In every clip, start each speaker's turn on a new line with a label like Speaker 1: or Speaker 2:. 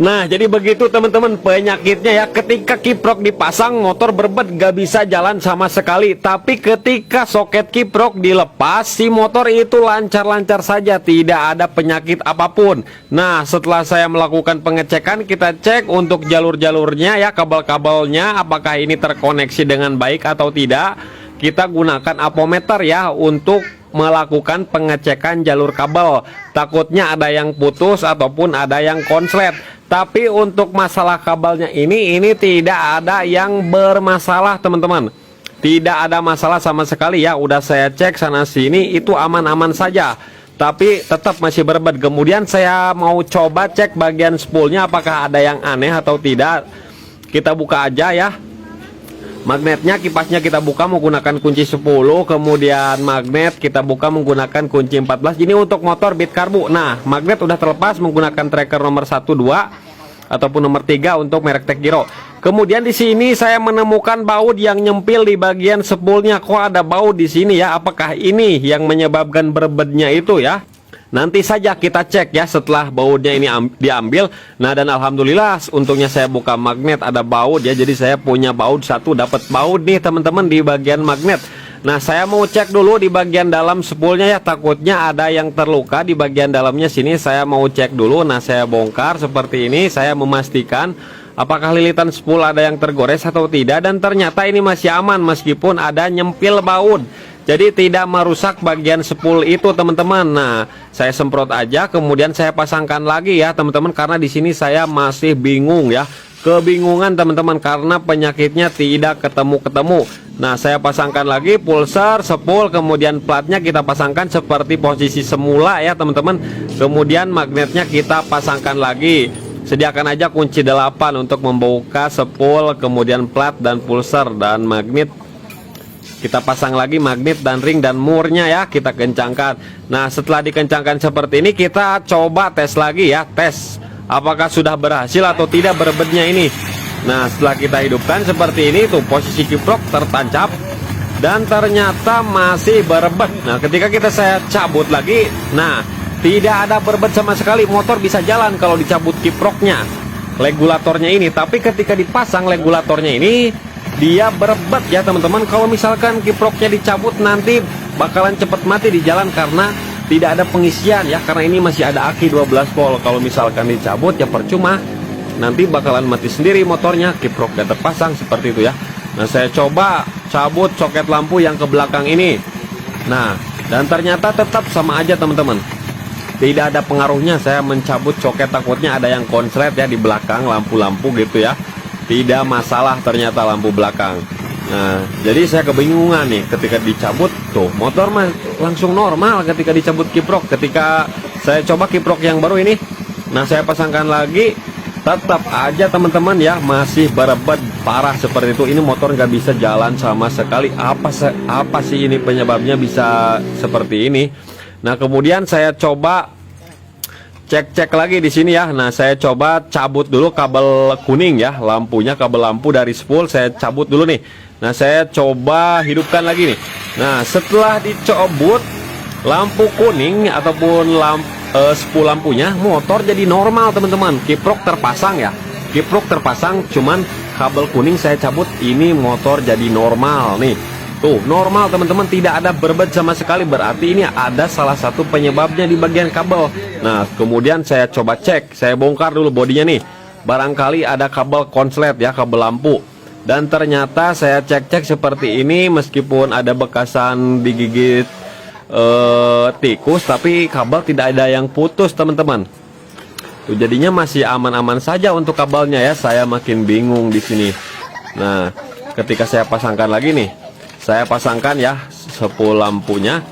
Speaker 1: Nah, jadi begitu teman-teman penyakitnya ya. Ketika kiprok dipasang, motor berbet gak bisa jalan sama sekali. Tapi ketika soket kiprok dilepas, si motor itu lancar-lancar saja, tidak ada penyakit apapun. Nah, setelah saya melakukan pengecekan, kita cek untuk jalur-jalurnya ya, kabel-kabelnya, apakah ini terkoneksi dengan baik atau tidak. Kita gunakan apometer ya untuk melakukan pengecekan jalur kabel. Takutnya ada yang putus ataupun ada yang konslet. Tapi untuk masalah kabelnya ini tidak ada yang bermasalah teman-teman. Tidak ada masalah sama sekali ya. Udah saya cek sana sini, itu aman-aman saja. Tapi tetap masih berbet. Kemudian saya mau coba cek bagian spoolnya apakah ada yang aneh atau tidak. Kita buka aja ya. Magnetnya, kipasnya kita buka menggunakan kunci 10. Kemudian magnet kita buka menggunakan kunci 14. Ini untuk motor Beat Karbu. Nah, magnet udah terlepas menggunakan tracker nomor 1, 2 ataupun nomor 3 untuk merek Tech Giro. Kemudian di sini saya menemukan baut yang nyempil di bagian spoolnya. Kok ada baut di sini ya? Apakah ini yang menyebabkan berbetnya itu ya? Nanti saja kita cek ya setelah bautnya ini diambil. Nah, dan alhamdulillah untungnya saya buka magnet ada baut ya. Jadi saya punya baut satu, dapat baut nih teman-teman di bagian magnet. Nah, saya mau cek dulu di bagian dalam spoolnya ya. Takutnya ada yang terluka di bagian dalamnya sini. Saya mau cek dulu. Nah, saya bongkar seperti ini. Saya memastikan apakah lilitan spool ada yang tergores atau tidak. Dan ternyata ini masih aman meskipun ada nyempil baut. Jadi tidak merusak bagian spool itu teman-teman. Nah, saya semprot aja kemudian saya pasangkan lagi ya teman-teman, karena di sini saya masih bingung ya. Kebingungan teman-teman karena penyakitnya tidak ketemu-ketemu. Nah, saya pasangkan lagi pulser, spool, kemudian platnya kita pasangkan seperti posisi semula ya teman-teman. Kemudian magnetnya kita pasangkan lagi. Sediakan aja kunci 8 untuk membuka spool, kemudian plat dan pulser dan magnet. Kita pasang lagi magnet dan ring dan murnya ya, kita kencangkan. Nah, setelah dikencangkan seperti ini, kita coba tes lagi ya. Tes apakah sudah berhasil atau tidak berbetnya ini. Nah, setelah kita hidupkan seperti ini, tuh posisi kiprok tertancap dan ternyata masih berbet. Nah, ketika saya cabut lagi, nah tidak ada berbet sama sekali. Motor bisa jalan kalau dicabut kiproknya, regulatornya ini. Tapi ketika dipasang regulatornya ini, dia berbet ya teman-teman. Kalau misalkan kiproknya dicabut, nanti bakalan cepet mati di jalan karena tidak ada pengisian ya, karena ini masih ada aki 12 volt. Kalau misalkan dicabut ya percuma, nanti bakalan mati sendiri motornya, kiproknya terpasang seperti itu ya. Nah, saya coba cabut soket lampu yang ke belakang ini. Nah, dan ternyata tetap sama aja teman-teman, tidak ada pengaruhnya. Saya mencabut soket, takutnya ada yang konslet ya di belakang lampu-lampu gitu ya. Tidak masalah ternyata lampu belakang. Nah, jadi saya kebingungan nih ketika dicabut, tuh motor mah langsung normal ketika dicabut kiprok. Ketika saya coba kiprok yang baru ini, nah saya pasangkan lagi, tetap aja teman-teman ya masih berbet parah seperti itu. Ini motor nggak bisa jalan sama sekali. Apa sih ini penyebabnya bisa seperti ini? Nah, kemudian saya coba cek lagi di sini ya. Nah, saya coba cabut dulu kabel kuning ya, lampunya, kabel lampu dari spool saya cabut dulu nih. Nah, saya coba hidupkan lagi nih. Nah, setelah dicabut lampu kuning ataupun spool lampunya, motor jadi normal teman-teman. Kiprok terpasang ya, kiprok terpasang, cuman kabel kuning saya cabut, ini motor jadi normal nih. Tuh, normal teman-teman, tidak ada berbet sama sekali. Berarti ini ada salah satu penyebabnya di bagian kabel. Nah, kemudian saya coba cek, saya bongkar dulu bodinya nih. Barangkali ada kabel konslet ya, kabel lampu. Dan ternyata saya cek-cek seperti ini, meskipun ada bekasan digigit tikus, tapi kabel tidak ada yang putus teman-teman. Tuh, jadinya masih aman-aman saja untuk kabelnya ya. Saya makin bingung di sini. Nah, ketika saya pasangkan lagi nih, saya pasangkan ya spool lampunya,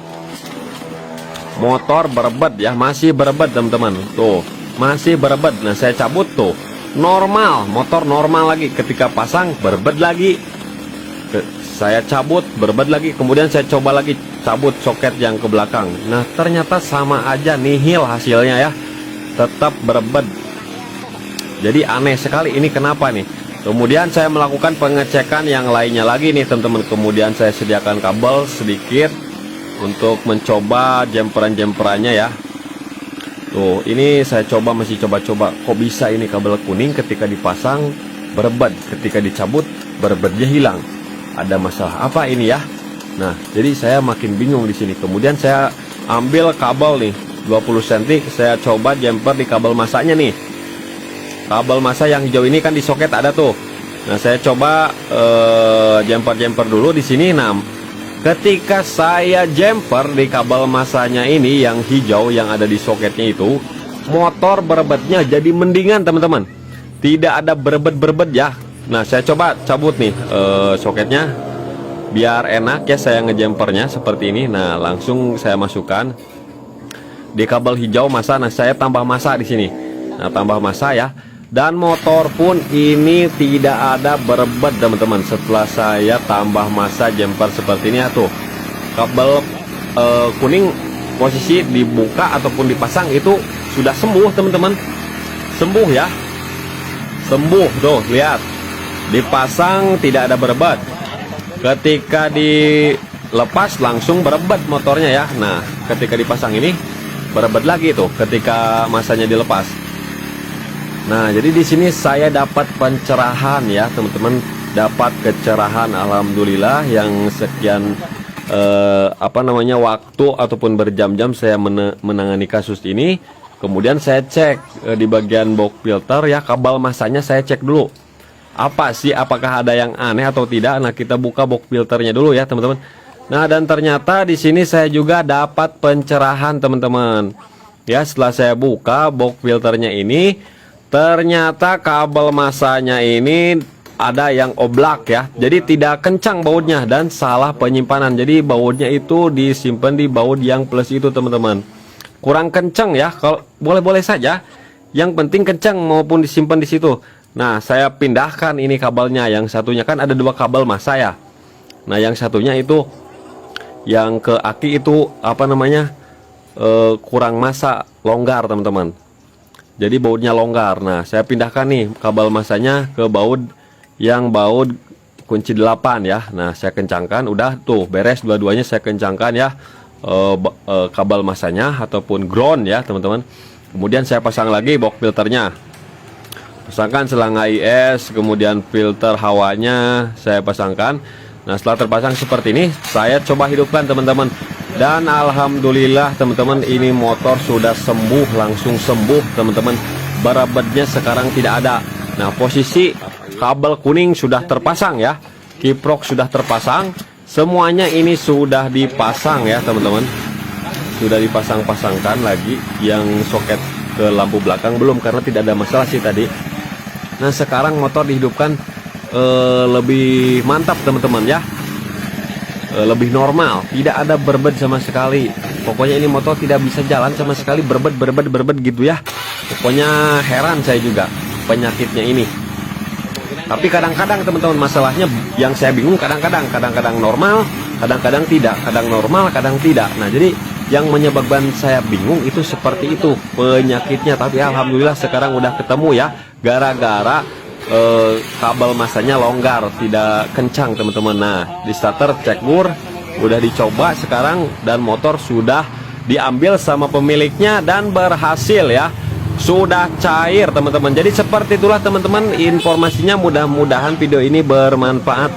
Speaker 1: motor berbet ya, masih berbet teman-teman. Tuh, masih berbet. Nah, saya cabut tuh, normal, motor normal lagi. Ketika pasang berbet lagi, saya cabut berbet lagi. Kemudian saya coba lagi cabut soket yang ke belakang. Nah, ternyata sama aja, nihil hasilnya ya, tetap berbet. Jadi aneh sekali, ini kenapa nih? Kemudian saya melakukan pengecekan yang lainnya lagi nih teman-teman. Kemudian saya sediakan kabel sedikit untuk mencoba jemperan-jemperannya ya. Tuh, ini saya coba, masih coba-coba. Kok bisa ini kabel kuning ketika dipasang berebet, ketika dicabut berebetnya hilang. Ada masalah apa ini ya? Nah, jadi saya makin bingung di sini. Kemudian saya ambil kabel nih 20 cm, saya coba jumper di kabel masanya nih. Kabel masa yang hijau ini kan di soket ada tuh. Nah, saya coba jumper dulu di sini. Nah, ketika saya jumper di kabel masanya ini yang hijau yang ada di soketnya itu, motor berebetnya jadi mendingan teman-teman. Tidak ada berebet-berebet ya. Nah, saya coba cabut nih soketnya biar enak ya saya ngejumpernya seperti ini. Nah, langsung saya masukkan di kabel hijau masa. Nah, saya tambah masa di sini. Nah, tambah masa ya. Dan motor pun ini tidak ada berebet teman-teman. Setelah saya tambah masa jumper seperti ini ya tuh, kabel kuning posisi dibuka ataupun dipasang itu sudah sembuh teman-teman. Sembuh ya, sembuh tuh, lihat, dipasang tidak ada berebet. Ketika dilepas langsung berebet motornya ya. Nah, ketika dipasang ini berebet lagi tuh ketika masanya dilepas. Nah, jadi di sini saya dapat pencerahan ya teman-teman, dapat kecerahan alhamdulillah yang sekian waktu ataupun berjam-jam saya menangani kasus ini. Kemudian saya cek di bagian box filter ya, kabel masanya saya cek dulu. Apa sih, apakah ada yang aneh atau tidak? Nah, kita buka box filternya dulu ya teman-teman. Nah, dan ternyata di sini saya juga dapat pencerahan teman-teman. Ya, setelah saya buka box filternya ini, ternyata kabel masanya ini ada yang oblak ya. Jadi tidak kencang bautnya dan salah penyimpanan. Jadi bautnya itu disimpan di baut yang plus itu teman-teman. Kurang kencang ya. Kalau boleh-boleh saja. Yang penting kencang maupun disimpan di situ. Nah, saya pindahkan ini kabelnya. Yang satunya kan ada dua kabel masa ya. Nah, yang satunya itu yang ke aki itu kurang masa, longgar teman-teman. Jadi bautnya longgar. Nah, saya pindahkan nih kabel masanya ke baut yang baut kunci 8 ya. Nah, saya kencangkan, udah tuh beres dua-duanya saya kencangkan ya, kabel masanya ataupun ground ya teman-teman. Kemudian saya pasang lagi box filternya. Pasangkan selang AIS, kemudian filter hawanya saya pasangkan. Nah, setelah terpasang seperti ini, saya coba hidupkan teman-teman. Dan alhamdulillah teman-teman, ini motor sudah sembuh, langsung sembuh teman-teman. Berebetnya sekarang tidak ada. Nah, posisi kabel kuning sudah terpasang ya, kiprok sudah terpasang, semuanya ini sudah dipasang ya teman-teman. Sudah dipasang-pasangkan lagi. Yang soket ke lampu belakang belum, karena tidak ada masalah sih tadi. Nah, sekarang motor dihidupkan lebih mantap teman-teman ya, lebih normal, tidak ada berebet sama sekali. Pokoknya ini motor tidak bisa jalan sama sekali, berebet gitu ya. Pokoknya heran saya juga penyakitnya ini. Tapi kadang-kadang teman-teman, masalahnya yang saya bingung, kadang-kadang normal, kadang-kadang tidak, kadang normal, kadang tidak. Nah, jadi yang menyebabkan saya bingung itu seperti itu penyakitnya. Tapi alhamdulillah sekarang udah ketemu ya, gara-gara kabel masanya longgar, tidak kencang teman-teman. Nah, di starter cek bur udah dicoba sekarang, dan motor sudah diambil sama pemiliknya dan berhasil ya, sudah cair teman-teman. Jadi seperti itulah teman-teman informasinya. Mudah-mudahan video ini bermanfaat.